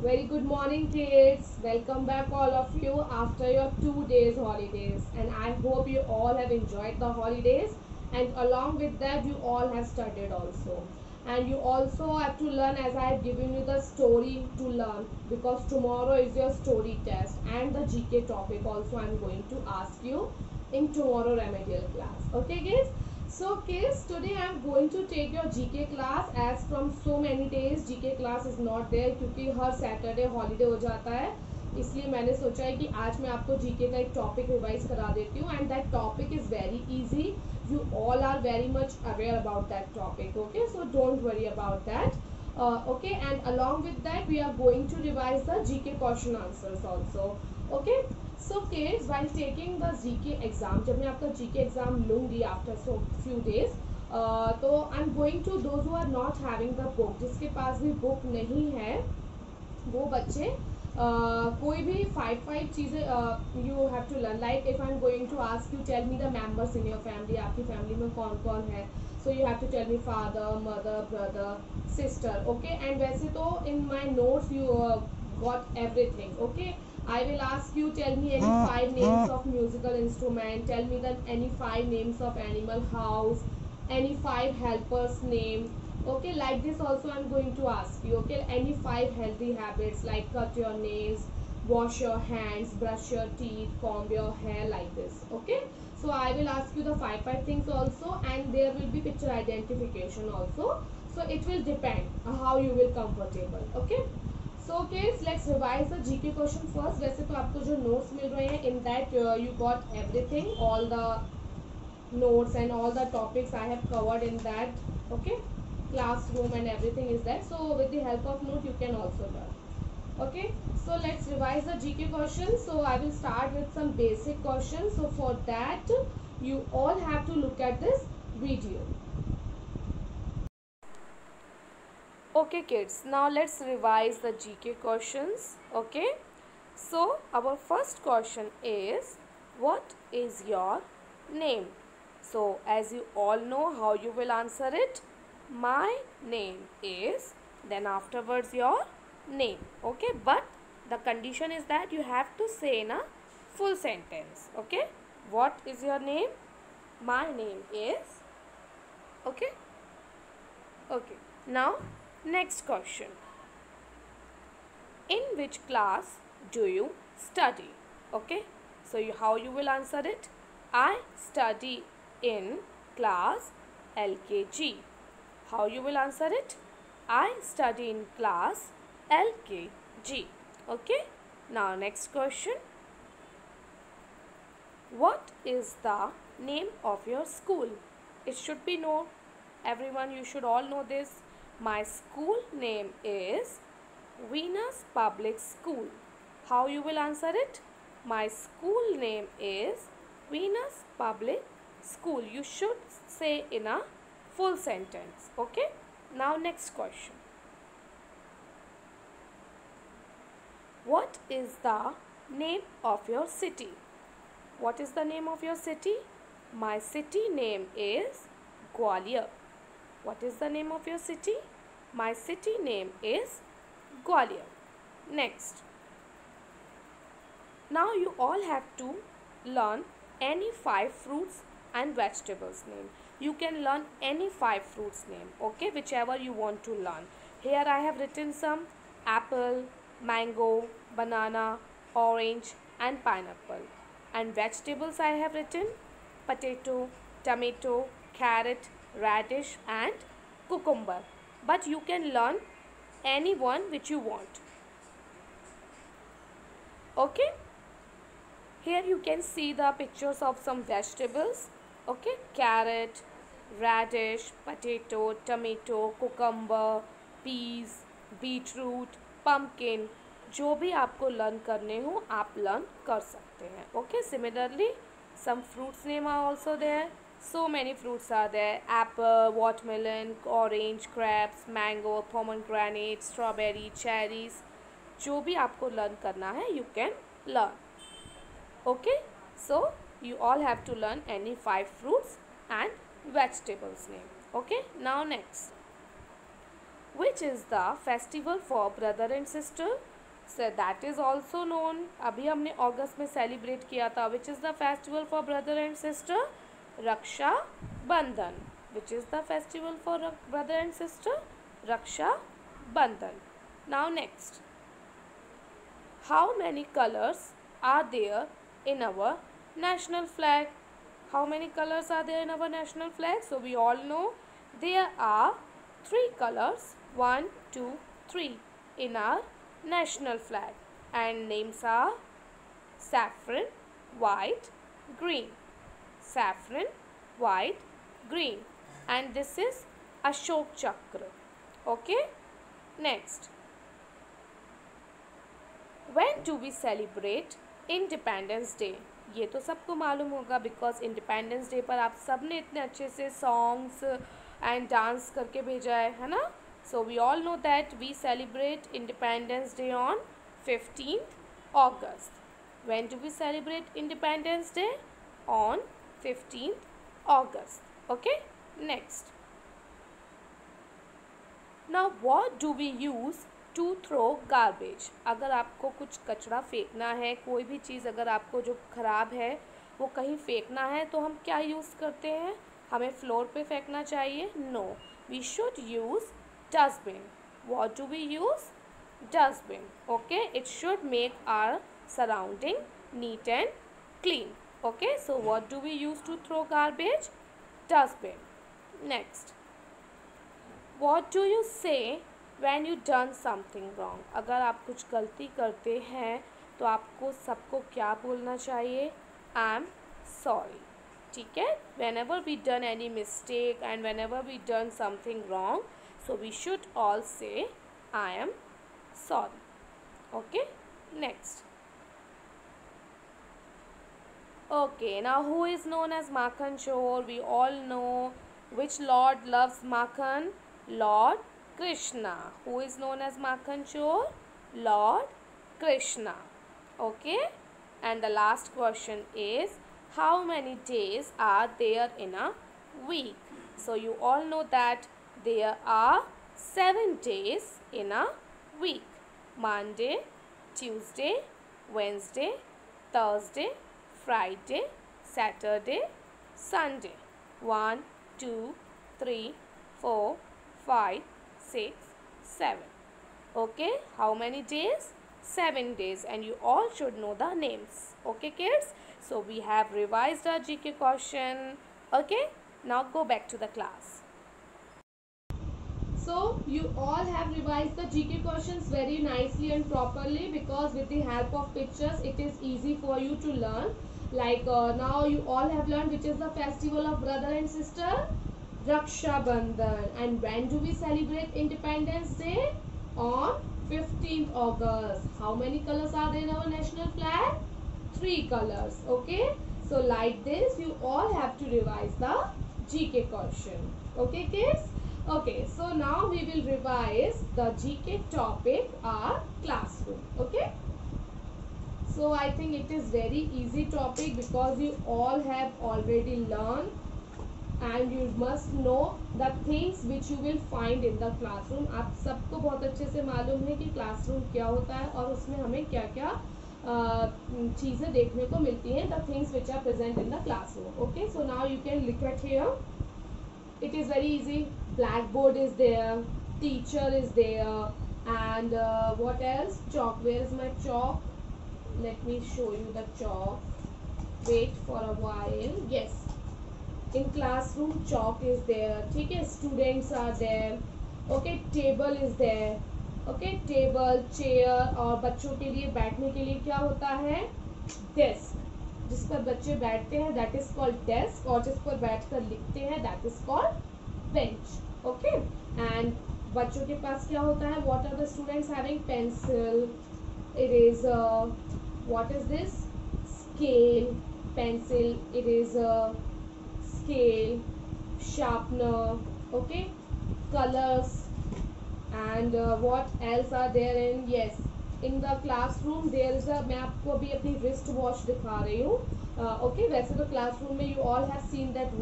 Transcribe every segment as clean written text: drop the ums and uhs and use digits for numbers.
Very good morning, kids. Welcome back, all of you, after your 2 days holidays. And I hope you all have enjoyed the holidays, and along with that, you all have studied also. And you also have to learn, as I have given you the story to learn, because tomorrow is your story test and the GK topic. Also, I'm going to ask you in tomorrow remedial class. Okay, guys? So kids, today I am going to take your GK class, as from so many days GK class is not there, क्योंकि हर Saturday holiday हो जाता है, इसलिए मैंने सोचा है कि आज मैं आपको GK का एक टॉपिक रिवाइज करा देती हूँ. And that topic is very easy. You all are very much aware about that topic. Okay, so don't worry about that. Okay, and along with that we are going to revise the GK question answers also. Okay, so kids, while taking the GK exam, जब मैं आपका GK exam लूँगी after so few days, तो I am going to those who are not having the book, जिसके पास भी book नहीं है वो बच्चे कोई भी फाइव चीज़ें you have to learn. Like if I am going to ask you, tell me the members in your family. आपकी फैमिली में कौन कौन है? So you have to tell me father, mother, brother, sister. Okay, and वैसे तो in my notes you got everything. Okay, I will ask you, tell me any five names of musical instrument, tell me the any five names of animal house, any five helpers name. Okay, like this also I'm going to ask you. Okay, any five healthy habits, like cut your nails, wash your hands, brush your teeth, comb your hair, like this. Okay, so I will ask you the five things also, and there will be picture identification also. So it will depend how you will comfortable. Okay, so kids, let's revise the GK question first. वैसे तो आपको जो notes मिल रहे हैं, in that you got everything, all the notes and all the topics I have covered in that. Okay, classroom and everything is there. So with the help of note you can also learn. Okay, so let's revise the GK questions. So I will start with some basic questions. So for that you all have to look at this video. Okay kids, now let's revise the GK questions. Okay, so our first question is, what is your name? So as you all know how you will answer it, my name is, then afterwards your name. Okay, but the condition is that you have to say in a full sentence. Okay, what is your name? My name is. Okay, okay, now next question. In which class do you study? Okay, so how you will answer it? I study in class LKG. How you will answer it? I study in class LKG. Okay, now next question. What is the name of your school? It should be known. Everyone, you should all know this. My school name is Venus Public School. How you will answer it? My school name is Venus Public School. You should say in a full sentence. Okay, now next question. What is the name of your city? What is the name of your city? My city name is Gwalior. What is the name of your city? My city name is Gwalior. Next. Now you all have to learn any five fruits and vegetables name. You can learn any five fruits name. Okay, whichever you want to learn. Here I have written some: apple, mango, banana, orange and pineapple. And vegetables I have written potato, tomato, carrot, radish and cucumber. But you can learn any one which you want. Okay, here you can see the pictures of some vegetables. Okay, carrot, radish, potato, tomato, cucumber, peas, beetroot, pumpkin. जो भी आपको learn करने हो आप learn कर सकते हैं. Okay, similarly some fruits name are also there. So many fruits are there: apple, watermelon, orange, grapes, mango, pomegranate, strawberry, cherries. जो भी आपको लर्न करना है you can learn. Okay, so you all have to learn any five fruits and vegetables name. Okay, now next. which is the festival for brother and sister? So that is also known, अभी हमने अगस्त में celebrate किया था. which is the festival for brother and sister? Raksha Bandhan. which is the festival for brother and sister? Raksha Bandhan. Now next, how many colors are there in our national flag? How many colors are there in our national flag? So we all know there are 3 colors, 1, 2, 3 in our national flag, and names are saffron, white, green. Saffron, white, green, and this is Ashok Chakra. Okay, next, when do we celebrate Independence Day? ये तो सबको मालूम होगा because independence day पर आप सब ने इतने अच्छे से सॉन्ग्स एंड डांस करके भेजा है ना. So we all know that we celebrate Independence Day on 15th August. When do we celebrate Independence Day? On 15th August. Okay, next. Now what do we use to throw garbage? अगर आपको कुछ कचरा फेंकना है, कोई भी चीज़ अगर आपको जो ख़राब है वो कहीं फेंकना है, तो हम क्या यूज़ करते हैं? हमें फ्लोर पे फेंकना चाहिए? No, we should use dustbin. What do we use? Dustbin. Okay, it should make our surrounding neat and clean. Okay, so what do we use to throw garbage? Dustbin. Next, what do you say when you done something wrong? अगर आप कुछ गलती करते हैं तो आपको सबको क्या बोलना चाहिए? I am sorry. ठीक है, whenever we done any mistake and whenever we done something wrong, so we should all say I am sorry. Okay, next. Okay, now who is known as Makhan Chor? We all know which lord loves Makhan? Lord Krishna. Who is known as Makhan Chor? Lord Krishna. Okay, and the last question is, how many days are there in a week? So you all know that there are 7 days in a week. Monday, Tuesday, Wednesday, Thursday, Friday, Saturday, Sunday. 1, 2, 3, 4, 5, 6, 7. Okay, how many days? 7 days, and you all should know the names. Okay kids, so we have revised our GK question. Okay, now go back to the class. So you all have revised the GK questions very nicely and properly, because with the help of pictures it is easy for you to learn. Like now you all have learned which is the festival of brother and sister, Raksha Bandhan. And when do we celebrate Independence Day? On 15th August. How many colors are there in our national flag? 3 colors. Okay, so like this you all have to revise the GK question. Okay kids? Okay, so now we will revise the GK topic, our classroom. Okay, so I think it is very easy topic because you all have already learned and you must know the things which you will find in the classroom. आप सबको बहुत अच्छे से मालूम है कि classroom क्या होता है और उसमें हमें क्या क्या चीज़ें देखने को मिलती हैं. The things which are present in the classroom. Okay, so now you can look at here. It is very easy. Blackboard is there, teacher is there, and what else? Chalk. Where is my chalk? Let me show you the chalk. Wait for a while. Yes, in classroom chalk is there. ठीक है, students are there. Okay, table is there. Okay, table, chair, और बच्चों के लिए बैठने के लिए क्या होता है? Desk. जिस पर बच्चे बैठते हैं that is called desk, और जिस पर बैठकर लिखते हैं that is called bench. Okay, and बच्चों के पास क्या होता है? What are the students having? Pencil, eraser, what is this? Scale, pencil, eraser, scale, sharpener. Okay, colors, and what else are there in? Yes, in the classroom there is a, मैं आपको अभी अपनी wrist watch दिखा रही हूँ. Okay, वैसे तो classroom में you all have seen that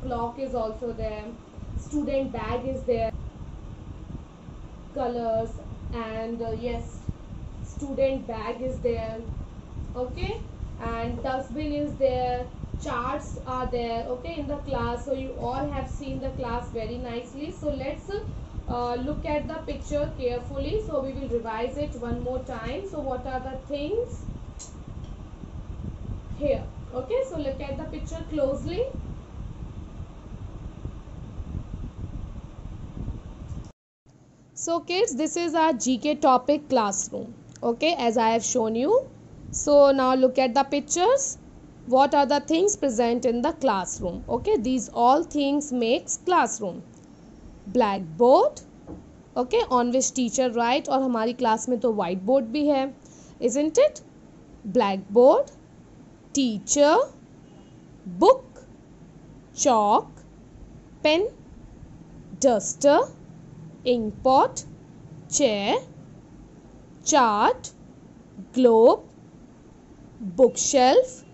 clock is also there. Student bag is there. colors, and yes, student bag is there. Okay, and dustbin is there, charts are there, okay, in the class. So you all have seen the class very nicely. So let's look at the picture carefully. So we will revise it one more time. So what are the things here? Okay, so look at the picture closely. So kids, this is our GK topic classroom. Okay, as I have shown you. So now look at the pictures. What are the things present in the classroom? Okay, these all things makes classroom. Blackboard, okay, on which teacher write, और हमारी class में तो white board भी है, isn't it? Blackboard, teacher, book, chalk, pen, duster, ink pot, chair, chart, globe, bookshelf,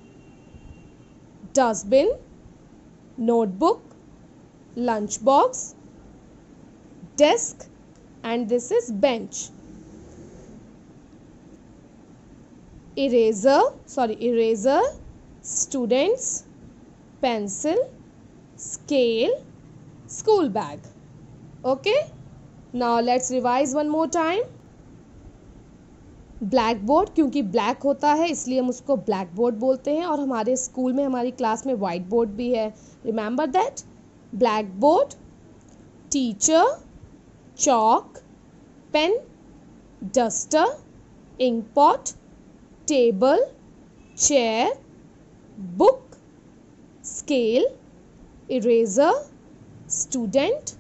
dustbin, notebook, lunchbox, desk, and this is bench. Eraser, students, pencil, scale, school bag. Okay, now let's revise one more time. Black board, क्योंकि black होता है इसलिए हम उसको black board बोलते हैं, और हमारे स्कूल में हमारी क्लास में वाइट बोर्ड भी है. Remember that. Black board, teacher, chalk, pen, duster, ink pot, table, chair, book, scale, eraser, student,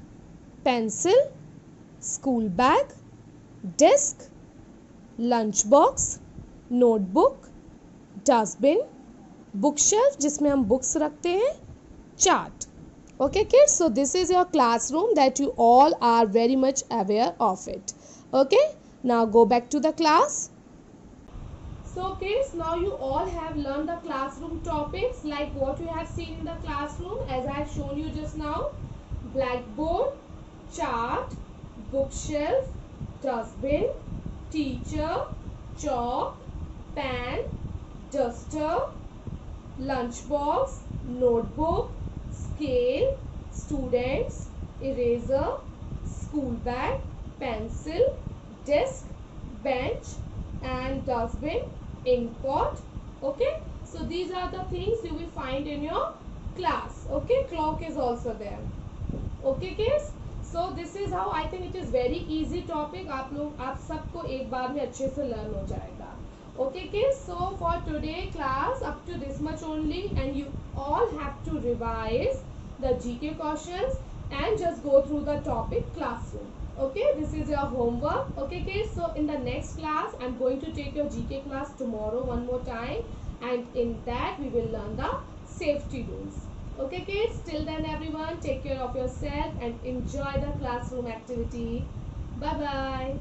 pencil, school bag, desk, lunch box, notebook, dustbin, bookshelf जिसमें हम books रखते हैं, chart. Okay kids, so this is your classroom that you all are very much aware of it. Okay, now go back to the class. So kids, now you all have learned the classroom topics like what you have seen in the classroom as I have shown you just now. Blackboard, chart, bookshelf, dustbin, teacher, chalk, pen, duster, lunchbox, notebook, scale, students, eraser, school bag, pencil, desk, bench, and dustbin, ink pot. Okay, so these are the things you will find in your class. Okay, clock is also there. Okay kids, so this is how I think it is very easy topic. आप सबको एक बार में अच्छे से learn हो जाएगा. Okay kids, so for today class up to this much only, and you all have to revise the GK questions and just go through the topic classroom. Okay, this is your homework. Okay kids, so in the next class I'm going to take your GK class tomorrow one more time, and in that we will learn the safety rules. Okay kids, till then everyone take care of yourself and enjoy the classroom activity. Bye bye.